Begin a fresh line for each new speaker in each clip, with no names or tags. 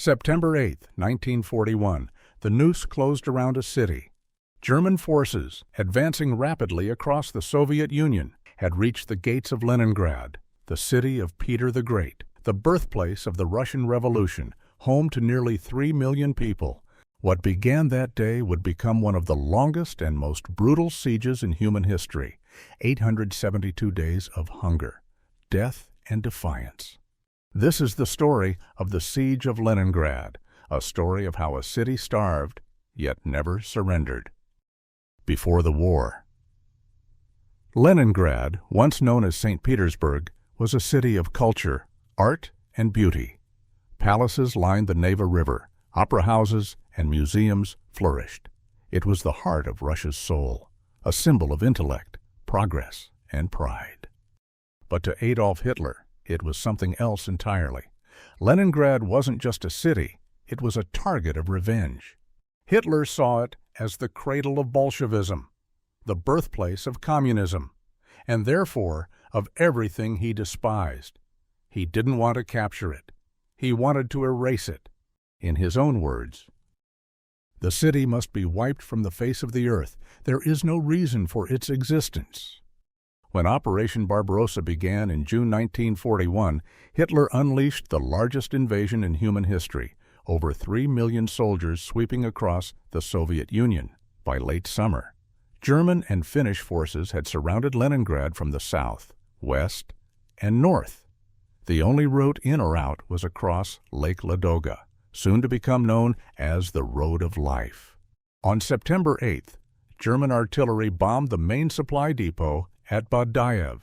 September 8, 1941, the noose closed around a city. German forces, advancing rapidly across the Soviet Union, had reached the gates of Leningrad, the city of Peter the Great, the birthplace of the Russian Revolution, home to nearly 3 million people. What began that day would become one of the longest and most brutal sieges in human history, 872 days of hunger, death, and defiance. This is the story of the Siege of Leningrad, a story of how a city starved, yet never surrendered. Before the war. Leningrad, once known as St. Petersburg, was a city of culture, art, and beauty. Palaces lined the Neva River, opera houses and museums flourished. It was the heart of Russia's soul, a symbol of intellect, progress, and pride. But to Adolf Hitler, it was something else entirely. Leningrad wasn't just a city, it was a target of revenge. Hitler saw it as the cradle of Bolshevism, the birthplace of communism, and therefore of everything he despised. He didn't want to capture it. He wanted to erase it. In his own words, "The city must be wiped from the face of the earth. There is no reason for its existence." When Operation Barbarossa began in June 1941, Hitler unleashed the largest invasion in human history, over 3 million soldiers sweeping across the Soviet Union. By late summer, German and Finnish forces had surrounded Leningrad from the south, west, and north. The only route in or out was across Lake Ladoga, soon to become known as the Road of Life. On September 8th, German artillery bombed the main supply depot at WWII.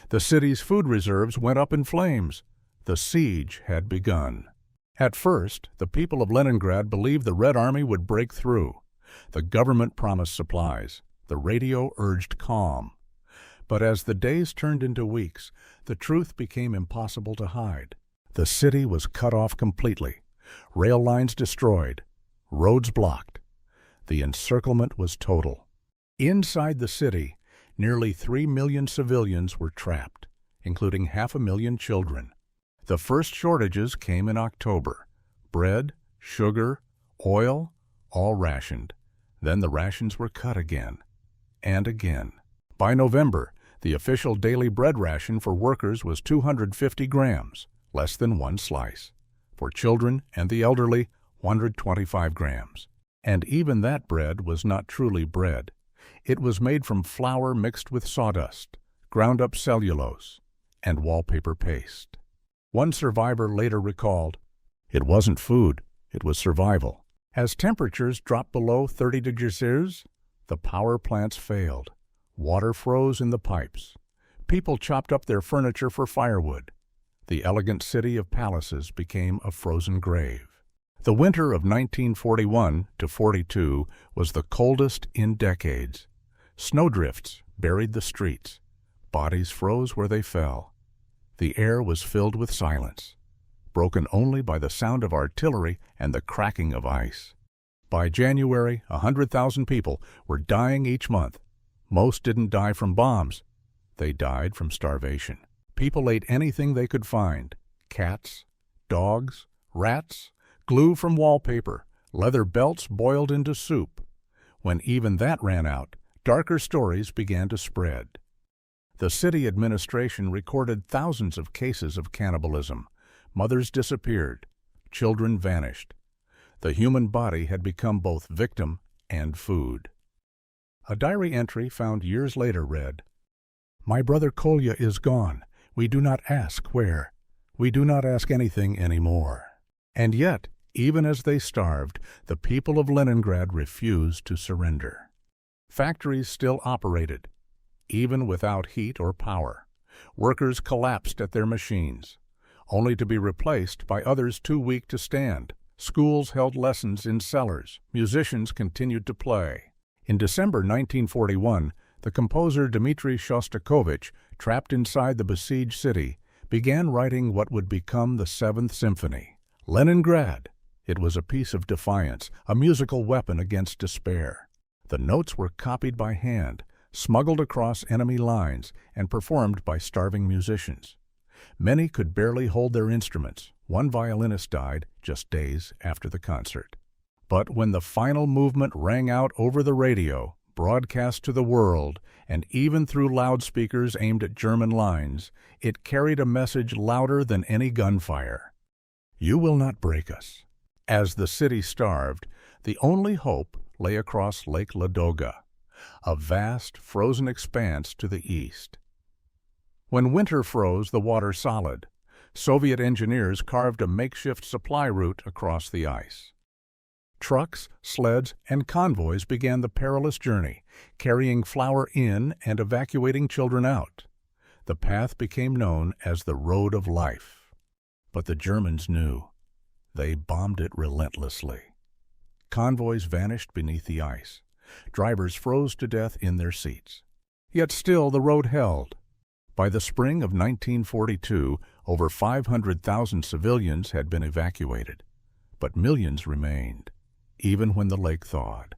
The city's food reserves went up in flames. The siege had begun. At first, the people of Leningrad believed the Red Army would break through. The government promised supplies. The radio urged calm. But as the days turned into weeks, the truth became impossible to hide. The city was cut off completely. Rail lines destroyed. Roads blocked. The encirclement was total. Inside the city, nearly 3 million civilians were trapped, including 500,000 children. The first shortages came in October. Bread, sugar, oil, all rationed. Then the rations were cut again and again. By November, the official daily bread ration for workers was 250 grams, less than 1 slice. For children and the elderly, 125 grams. And even that bread was not truly bread. It was made from flour mixed with sawdust, ground-up cellulose, and wallpaper paste. One survivor later recalled, "It wasn't food, it was survival." As temperatures dropped below 30 degrees Celsius, the power plants failed. Water froze in the pipes. People chopped up their furniture for firewood. The elegant city of palaces became a frozen grave. The winter of 1941 to 42 was the coldest in decades. Snowdrifts buried the streets. Bodies froze where they fell. The air was filled with silence, broken only by the sound of artillery and the cracking of ice. By January, 100,000 people were dying each month. Most didn't die from bombs. They died from starvation. People ate anything they could find: cats, dogs, rats, glue from wallpaper, leather belts boiled into soup. When even that ran out, darker stories began to spread. The city administration recorded thousands of cases of cannibalism. Mothers disappeared. Children vanished. The human body had become both victim and food. A diary entry found years later read, "My brother Kolya is gone. We do not ask where. We do not ask anything anymore." And yet, even as they starved, the people of Leningrad refused to surrender. Factories still operated, even without heat or power. Workers collapsed at their machines, only to be replaced by others too weak to stand. Schools held lessons in cellars. Musicians continued to play. In December 1941, the composer Dmitri Shostakovich, trapped inside the besieged city, began writing what would become the Seventh Symphony. Leningrad. It was a piece of defiance, a musical weapon against despair. The notes were copied by hand, smuggled across enemy lines, and performed by starving musicians. Many could barely hold their instruments, One violinist died just days after the concert. But when the final movement rang out over the radio, broadcast to the world, and even through loudspeakers aimed at German lines, it carried a message louder than any gunfire. You will not break us. As the city starved, the only hope lay across Lake Ladoga, a vast, frozen expanse to the east. When winter froze the water solid, Soviet engineers carved a makeshift supply route across the ice. Trucks, sleds, and convoys began the perilous journey, carrying flour in and evacuating children out. The path became known as the Road of Life. But the Germans knew. They bombed it relentlessly. Convoys vanished beneath the ice. Drivers froze to death in their seats. Yet still the road held. By the spring of 1942, over 500,000 civilians had been evacuated. But millions remained, even when the lake thawed.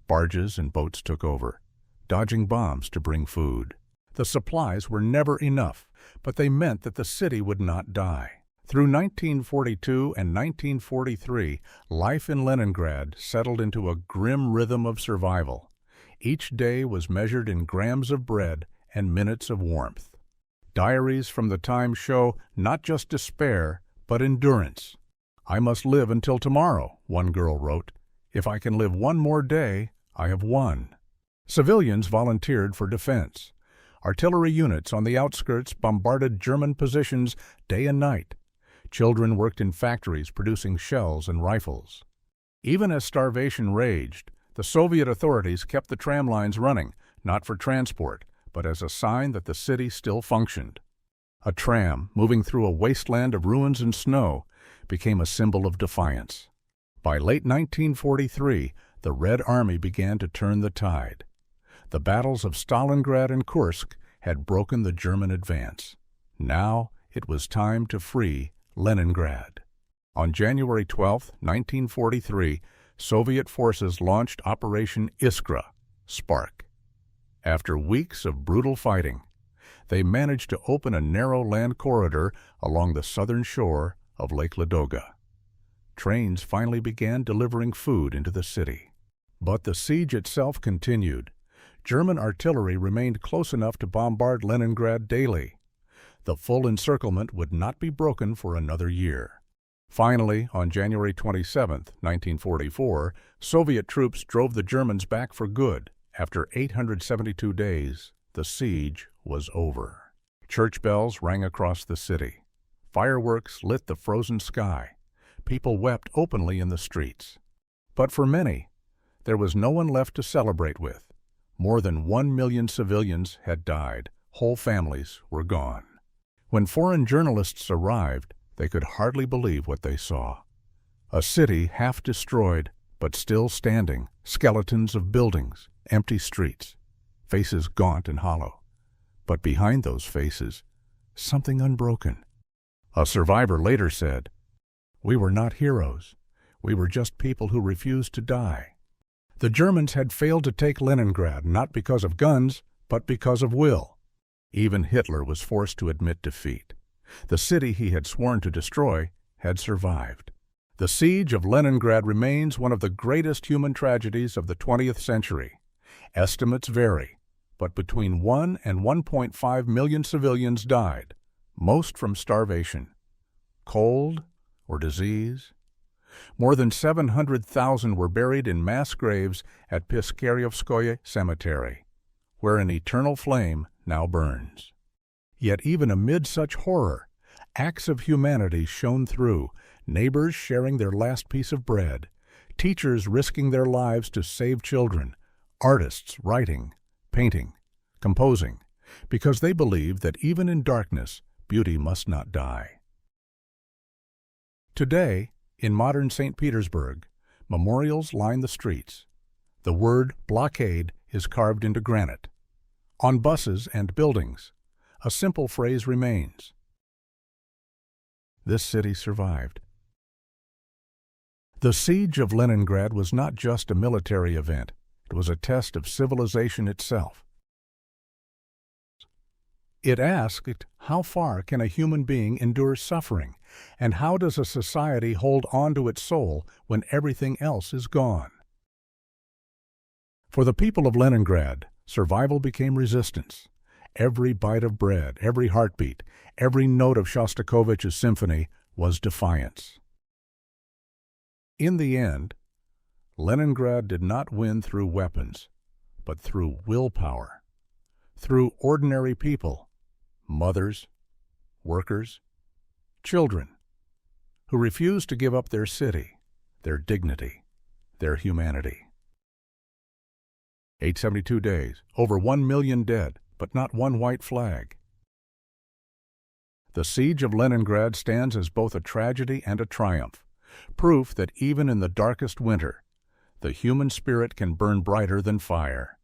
Barges and boats took over, dodging bombs to bring food. The supplies were never enough, but they meant that the city would not die. Through 1942 and 1943, life in Leningrad settled into a grim rhythm of survival. Each day was measured in grams of bread and minutes of warmth. Diaries from the time show not just despair, but endurance. "I must live until tomorrow," one girl wrote. "If I can live one more day, I have won." Civilians volunteered for defense. Artillery units on the outskirts bombarded German positions day and night. Children worked in factories producing shells and rifles. Even as starvation raged, the Soviet authorities kept the tram lines running, not for transport, but as a sign that the city still functioned. A tram, moving through a wasteland of ruins and snow, became a symbol of defiance. By late 1943, the Red Army began to turn the tide. The battles of Stalingrad and Kursk had broken the German advance. Now it was time to free Leningrad. On January 12, 1943, Soviet forces launched Operation Iskra, Spark. After weeks of brutal fighting, they managed to open a narrow land corridor along the southern shore of Lake Ladoga. Trains finally began delivering food into the city. But the siege itself continued. German artillery remained close enough to bombard Leningrad daily. The full encirclement would not be broken for another year. Finally, on January 27, 1944, Soviet troops drove the Germans back for good. After 872 days, the siege was over. Church bells rang across the city. Fireworks lit the frozen sky. People wept openly in the streets. But for many, there was no one left to celebrate with. More than 1 million civilians had died. Whole families were gone. When foreign journalists arrived, they could hardly believe what they saw. A city half destroyed, but still standing, skeletons of buildings, empty streets, faces gaunt and hollow. But behind those faces, something unbroken. A survivor later said, "We were not heroes. We were just people who refused to die." The Germans had failed to take Leningrad not because of guns, but because of will. Even Hitler was forced to admit defeat. The city he had sworn to destroy had survived. The Siege of Leningrad remains one of the greatest human tragedies of the 20th century. Estimates vary, but between 1 and 1.5 million civilians died, most from starvation, cold, or disease. More than 700,000 were buried in mass graves at Piskaryevskoye Cemetery, where an eternal flame now burns. Yet even amid such horror, acts of humanity shone through, neighbors sharing their last piece of bread, teachers risking their lives to save children, artists writing, painting, composing, because they believed that even in darkness, beauty must not die. Today, in modern St. Petersburg, memorials line the streets. The word blockade is carved into granite. On buses and buildings, a simple phrase remains. This city survived. The Siege of Leningrad was not just a military event. It was a test of civilization itself. It asked, how far can a human being endure suffering? And how does a society hold on to its soul when everything else is gone? For the people of Leningrad, survival became resistance. Every bite of bread, every heartbeat, every note of Shostakovich's symphony was defiance. In the end, Leningrad did not win through weapons, but through willpower, through ordinary people, mothers, workers, children, who refused to give up their city, their dignity, their humanity. 872 days, over 1 million dead, but not one white flag. The Siege of Leningrad stands as both a tragedy and a triumph, proof that even in the darkest winter, the human spirit can burn brighter than fire.